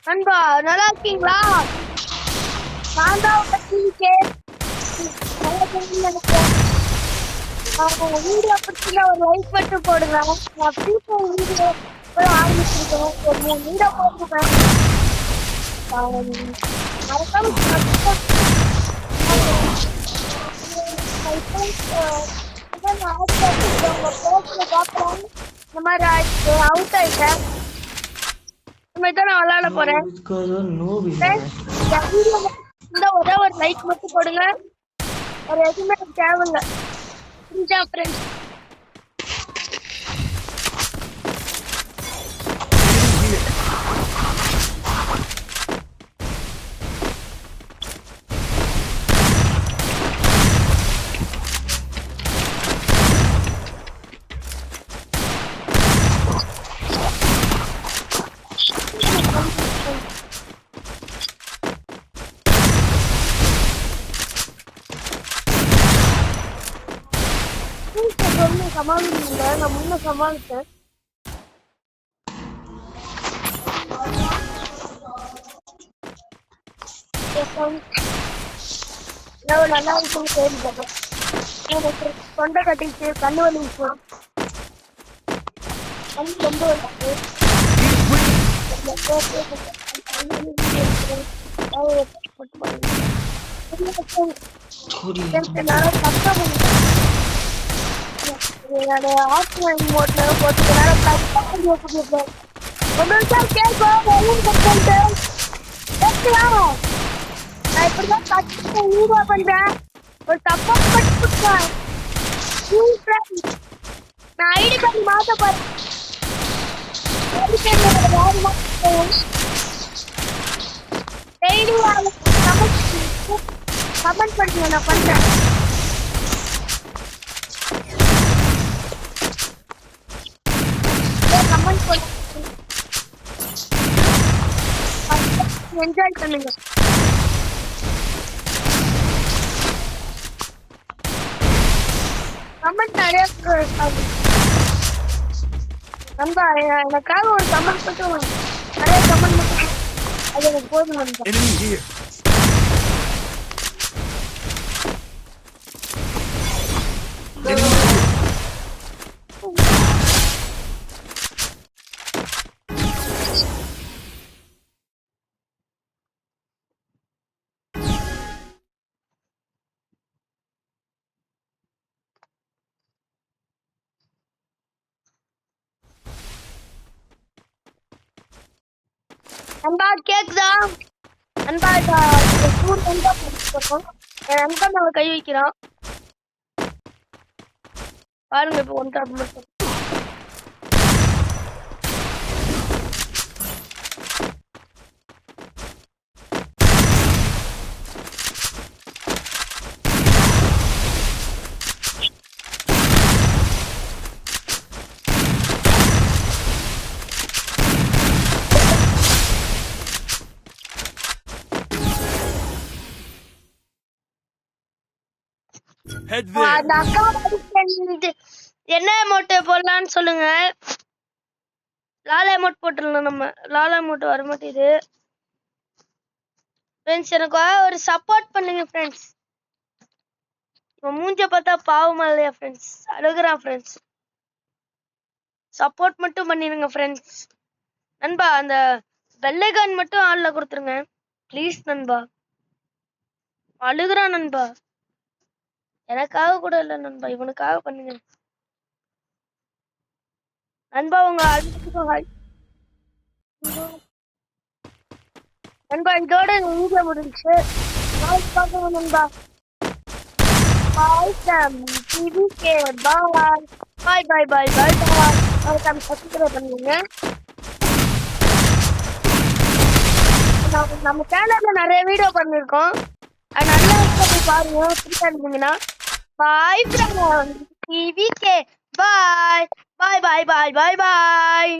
நண்பா நல்லா இருக்கீங்களா? நான் தான் உங்க டிவிக்கே வீடியோ பிடிச்சிருந்தா ஒரு லைக் மட்டும் போடுங்க. நான் ஃப்ரீ ஃபயர் வீடியோ ஆரம்பிச்சிருக்கேன். ஒரு 3 வீடியோ போட்டுருக்கேன். மறக்காம இந்த மாதிரி ஆயிடுச்சு, அவுட் ஆயிட்டேன். இனிமேல் நான் விளையாட போறேன். ஒரே ஒரு லைக் மட்டும் போடுங்க. ஒரு எதுவுமே தேவையில்லை. புரிஞ்சா ஃப்ரெண்ட்ஸ்? சமாளிக்கல, நான் முன்ன சமாளித்தேன். நல்லா இருக்குன்னு கேள்விப்பட்டேன். எனக்கு தொண்டை கட்டிச்சு, கண்ணு வலிச்சு, கண்ணு ரொம்ப ஆஃப்லைன் மோட்ல போட்டுக்கிறேன். நான் இப்படிதான் கஷ்டத்தை ஊவா பண்றேன். ஒரு தப்பா பட்டுட்டேன். நான் ஐடி கார்டு மாத்த போறேன். டெய்லி கமெண்ட் பண்ணுங்க, நான் பண்றேன். கமெண்ட் பண்ண என்ஜாய் பண்ணுங்க. கமெண்ட் நிறைய நண்பா, எனக்காக ஒரு கமெண்ட் மட்டும், நிறைய கமெண்ட் மட்டும், அது எனக்கு போதும் நண்பா. நண்பா கேக்குதா? நண்பா நண்பா மேல கை வைக்கிறான் பாருங்க. இப்போ ஒன் டாப் மட்டும் என்ன அமௌண்ட் போடலான்னு சொல்லுங்க. லாலா அமௌண்ட் போட்டுடலாம். நம்ம லாலா அமௌண்ட் வர மாட்டேது ஃப்ரெண்ட்ஸ். எனக்கு ஒரு சப்போர்ட் பண்ணுங்க ஃப்ரெண்ட்ஸ். இப்போ மூஞ்ச பார்த்தா பாவமா இல்லையா ஃப்ரெண்ட்ஸ்? அழுகுறான் ஃப்ரெண்ட்ஸ். சப்போர்ட் மட்டும் பண்ணிடுங்க ஃப்ரெண்ட்ஸ். நண்பா அந்த வெள்ளைகான் மட்டும் ஆள்ல கொடுத்துருங்க ப்ளீஸ் நண்பா. அழுகுறான் நண்பா. எனக்காக கூட இல்லை நண்பா, இவனுக்காக பண்ணுங்க நண்பா. உங்க நண்பா இதோட வீடியோ முடிஞ்சுச்சு. நாளைக்கு பார்க்கணும் நண்பா. பாய் டிவிகே பாய் பாய் பாய் பாய் பாய் பாய். நாளைக்கு சப்ஸ்கிரைப் பண்ணுங்க. நம்ம சேனல்ல நிறைய வீடியோ பண்ணிருக்கோம், அது நல்லா போய் பாருங்க. ஃப்ரீயா இருந்தீங்கன்னா பாய் டிவிகே பாய் பாய் பாய் பாய் பாய் பாய்.